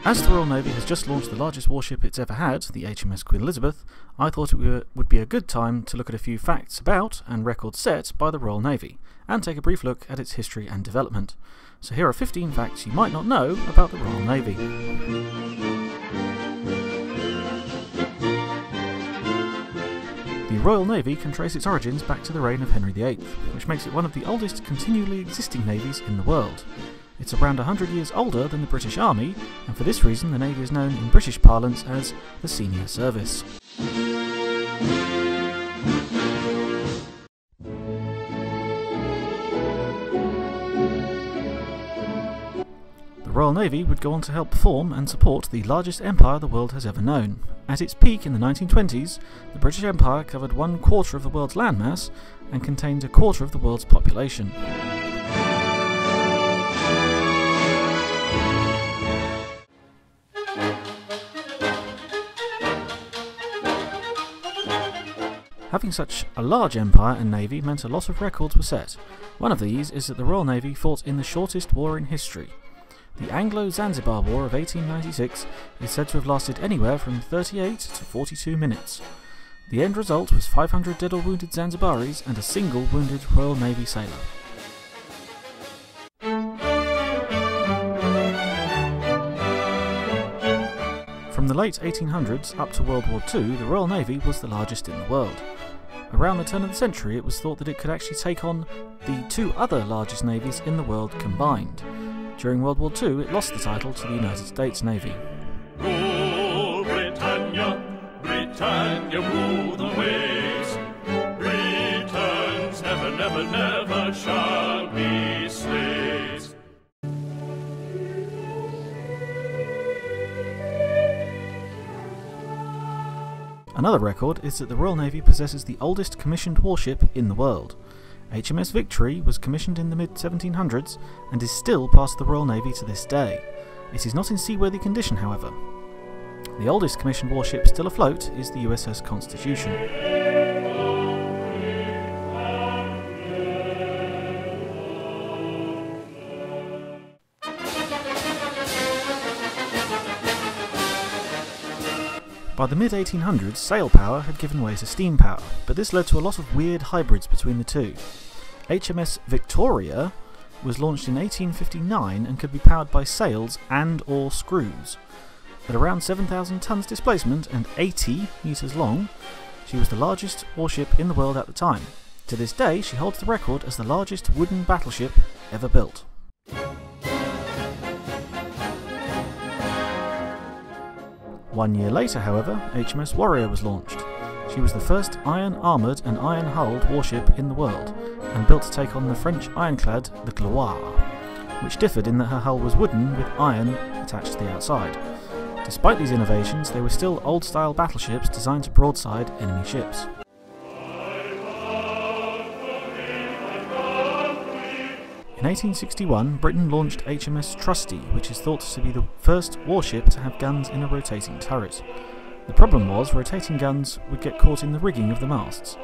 As the Royal Navy has just launched the largest warship it's ever had, the HMS Queen Elizabeth, I thought it would be a good time to look at a few facts about and records set by the Royal Navy, and take a brief look at its history and development. So here are 15 facts you might not know about the Royal Navy. The Royal Navy can trace its origins back to the reign of Henry VIII, which makes it one of the oldest continually existing navies in the world. It's around 100 years older than the British Army, and for this reason the Navy is known in British parlance as the Senior Service. The Royal Navy would go on to help form and support the largest empire the world has ever known. At its peak in the 1920s, the British Empire covered 1/4 of the world's landmass and contained 1/4 of the world's population. Having such a large empire and navy meant a lot of records were set. One of these is that the Royal Navy fought in the shortest war in history. The Anglo-Zanzibar War of 1896 is said to have lasted anywhere from 38 to 42 minutes. The end result was 500 dead or wounded Zanzibaris and a single wounded Royal Navy sailor. From the late 1800s up to World War II, the Royal Navy was the largest in the world. Around the turn of the century, it was thought that it could actually take on the two other largest navies in the world combined. During World War II, it lost the title to the United States Navy. Rule Britannia, Britannia rule the waves. Britons never, never, never shall be slaves. Another record is that the Royal Navy possesses the oldest commissioned warship in the world. HMS Victory was commissioned in the mid-1700s and is still part of the Royal Navy to this day. It is not in seaworthy condition, however. The oldest commissioned warship still afloat is the USS Constitution. By the mid-1800s, sail power had given way to steam power, but this led to a lot of weird hybrids between the two. HMS Victoria was launched in 1859 and could be powered by sails and/or screws. At around 7,000 tons displacement and 80 metres long, she was the largest warship in the world at the time. To this day, she holds the record as the largest wooden battleship ever built. One year later, however, HMS Warrior was launched. She was the first iron-armoured and iron-hulled warship in the world, and built to take on the French ironclad, the Gloire, which differed in that her hull was wooden with iron attached to the outside. Despite these innovations, they were still old-style battleships designed to broadside enemy ships. In 1861, Britain launched HMS Trusty, which is thought to be the first warship to have guns in a rotating turret. The problem was, rotating guns would get caught in the rigging of the masts.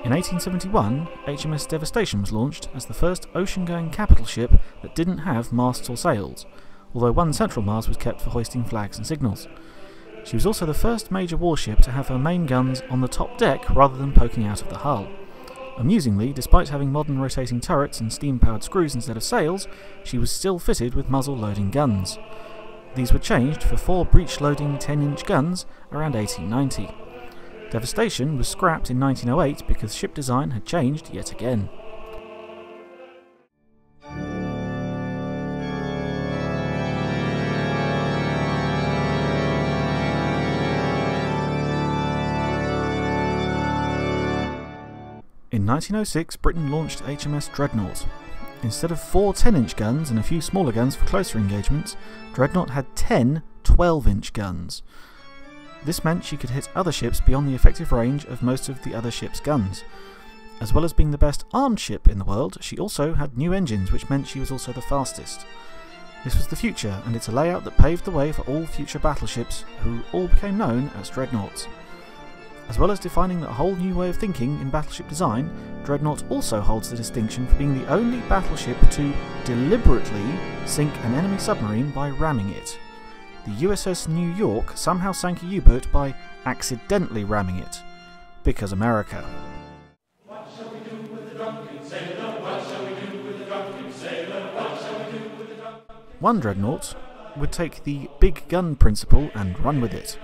In 1871, HMS Devastation was launched as the first ocean-going capital ship that didn't have masts or sails, although one central mast was kept for hoisting flags and signals. She was also the first major warship to have her main guns on the top deck rather than poking out of the hull. Amusingly, despite having modern rotating turrets and steam-powered screws instead of sails, she was still fitted with muzzle-loading guns. These were changed for 4 breech-loading 10-inch guns around 1890. Devastation was scrapped in 1908 because ship design had changed yet again. In 1906, Britain launched HMS Dreadnought. Instead of 4 10-inch guns and a few smaller guns for closer engagements, Dreadnought had 10 12-inch guns. This meant she could hit other ships beyond the effective range of most of the other ships' guns. As well as being the best armed ship in the world, she also had new engines, which meant she was also the fastest. This was the future, and it's a layout that paved the way for all future battleships, who all became known as Dreadnoughts. As well as defining a whole new way of thinking in battleship design, Dreadnought also holds the distinction for being the only battleship to deliberately sink an enemy submarine by ramming it. the USS New York somehow sank a U-boat by accidentally ramming it. Because America. What shall we do with the drunken sailor? What shall we do with the drunken sailor? What shall we do with the drunken... One dreadnought would take the big gun principle and run with it.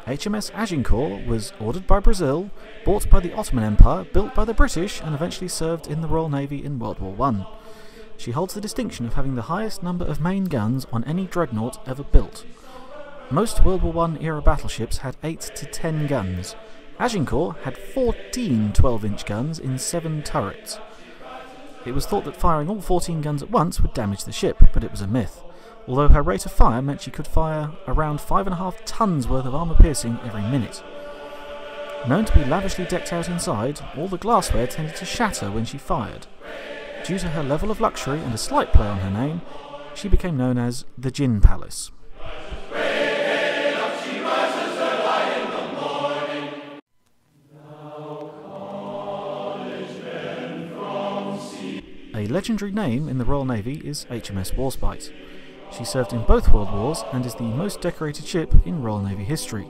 HMS Agincourt was ordered by Brazil, bought by the Ottoman Empire, built by the British, and eventually served in the Royal Navy in World War I. She holds the distinction of having the highest number of main guns on any dreadnought ever built. Most World War I era battleships had 8 to 10 guns. Agincourt had 14 12-inch guns in 7 turrets. It was thought that firing all 14 guns at once would damage the ship, but it was a myth, although her rate of fire meant she could fire around 5.5 tons worth of armour-piercing every minute. Known to be lavishly decked out inside, all the glassware tended to shatter when she fired. Due to her level of luxury and a slight play on her name, she became known as the Gin Palace. A legendary name in the Royal Navy is HMS Warspite. She served in both World Wars and is the most decorated ship in Royal Navy history.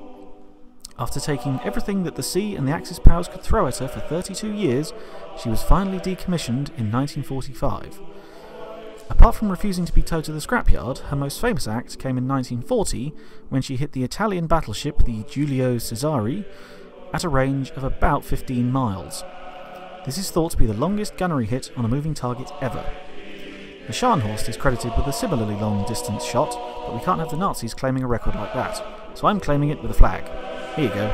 After taking everything that the sea and the Axis powers could throw at her for 32 years, she was finally decommissioned in 1945. Apart from refusing to be towed to the scrapyard, her most famous act came in 1940 when she hit the Italian battleship the Giulio Cesare at a range of about 15 miles. This is thought to be the longest gunnery hit on a moving target ever. The Scharnhorst is credited with a similarly long distance shot, but we can't have the Nazis claiming a record like that, so I'm claiming it with a flag. Here you go.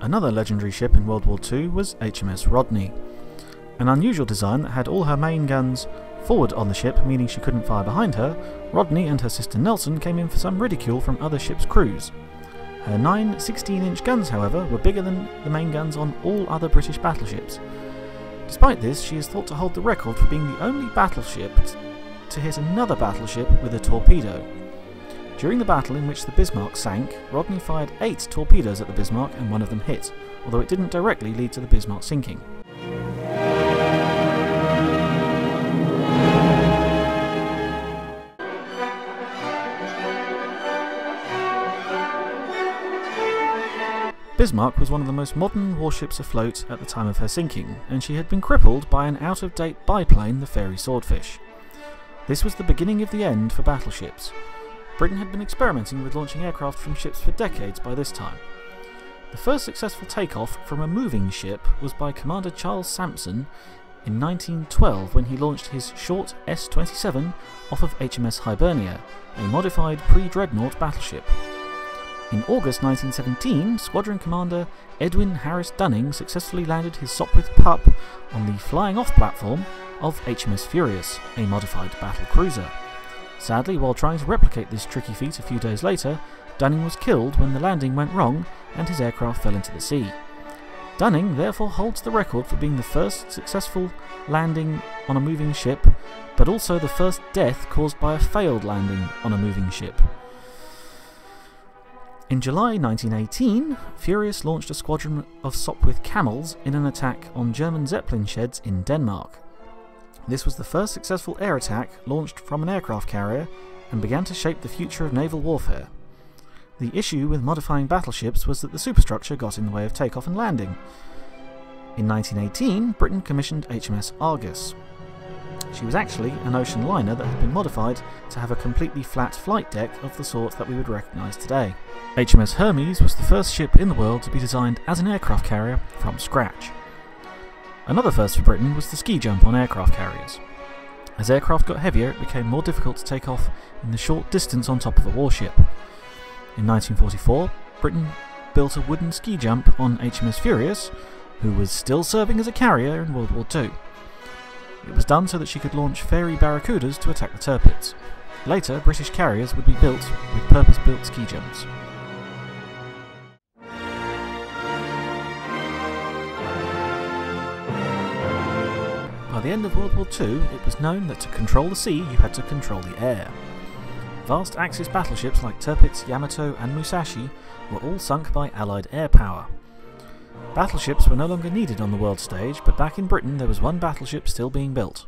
Another legendary ship in World War II was HMS Rodney. An unusual design that had all her main guns forward on the ship, meaning she couldn't fire behind her, Rodney and her sister Nelson came in for some ridicule from other ships' crews. Her 9 16-inch guns, however, were bigger than the main guns on all other British battleships. Despite this, she is thought to hold the record for being the only battleship to hit another battleship with a torpedo. During the battle in which the Bismarck sank, Rodney fired 8 torpedoes at the Bismarck and one of them hit, although it didn't directly lead to the Bismarck sinking. Bismarck was one of the most modern warships afloat at the time of her sinking, and she had been crippled by an out-of-date biplane, the Fairey Swordfish. This was the beginning of the end for battleships. Britain had been experimenting with launching aircraft from ships for decades by this time. The first successful takeoff from a moving ship was by Commander Charles Sampson in 1912 when he launched his short S-27 off of HMS Hibernia, a modified pre-Dreadnought battleship. In August 1917, Squadron Commander Edwin Harris Dunning successfully landed his Sopwith Pup on the flying-off platform of HMS Furious, a modified battle cruiser. Sadly, while trying to replicate this tricky feat a few days later, Dunning was killed when the landing went wrong and his aircraft fell into the sea. Dunning therefore holds the record for being the first successful landing on a moving ship, but also the first death caused by a failed landing on a moving ship. In July 1918, Furious launched a squadron of Sopwith Camels in an attack on German Zeppelin sheds in Denmark. This was the first successful air attack launched from an aircraft carrier and began to shape the future of naval warfare. The issue with modifying battleships was that the superstructure got in the way of takeoff and landing. In 1918, Britain commissioned HMS Argus. She was actually an ocean liner that had been modified to have a completely flat flight deck of the sort that we would recognise today. HMS Hermes was the first ship in the world to be designed as an aircraft carrier from scratch. Another first for Britain was the ski jump on aircraft carriers. As aircraft got heavier, it became more difficult to take off in the short distance on top of a warship. In 1944, Britain built a wooden ski jump on HMS Furious, who was still serving as a carrier in World War II. It was done so that she could launch Fairey Barracudas to attack the Tirpitz. Later, British carriers would be built with purpose-built ski jumps. By the end of World War II, it was known that to control the sea, you had to control the air. Vast Axis battleships like Tirpitz, Yamato and Musashi were all sunk by Allied air power. Battleships were no longer needed on the world stage, but back in Britain there was one battleship still being built.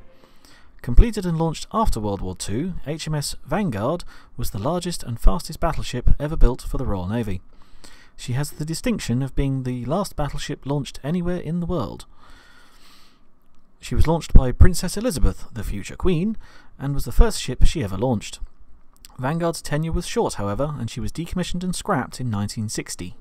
Completed and launched after World War II, HMS Vanguard was the largest and fastest battleship ever built for the Royal Navy. She has the distinction of being the last battleship launched anywhere in the world. She was launched by Princess Elizabeth, the future Queen, and was the first ship she ever launched. Vanguard's tenure was short, however, and she was decommissioned and scrapped in 1960.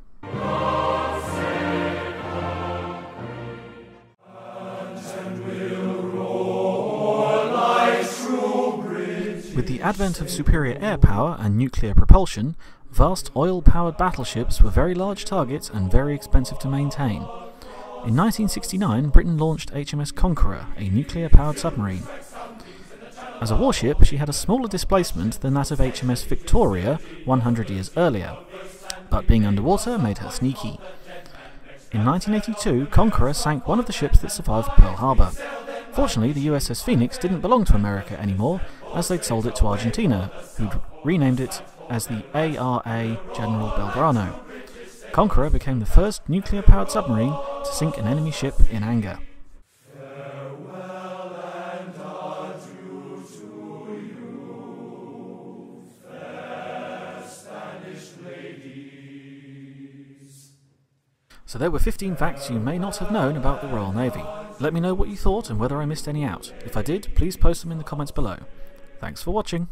With the advent of superior air power and nuclear propulsion, vast oil-powered battleships were very large targets and very expensive to maintain. In 1969, Britain launched HMS Conqueror, a nuclear-powered submarine. As a warship, she had a smaller displacement than that of HMS Victoria 100 years earlier, but being underwater made her sneaky. In 1982, Conqueror sank one of the ships that survived Pearl Harbor. Fortunately, the USS Phoenix didn't belong to America anymore, as they'd sold it to Argentina, who'd renamed it as the ARA General Belgrano. Conqueror became the first nuclear-powered submarine to sink an enemy ship in anger. So there were 15 facts you may not have known about the Royal Navy. Let me know what you thought and whether I missed any out. If I did, please post them in the comments below. Thanks for watching.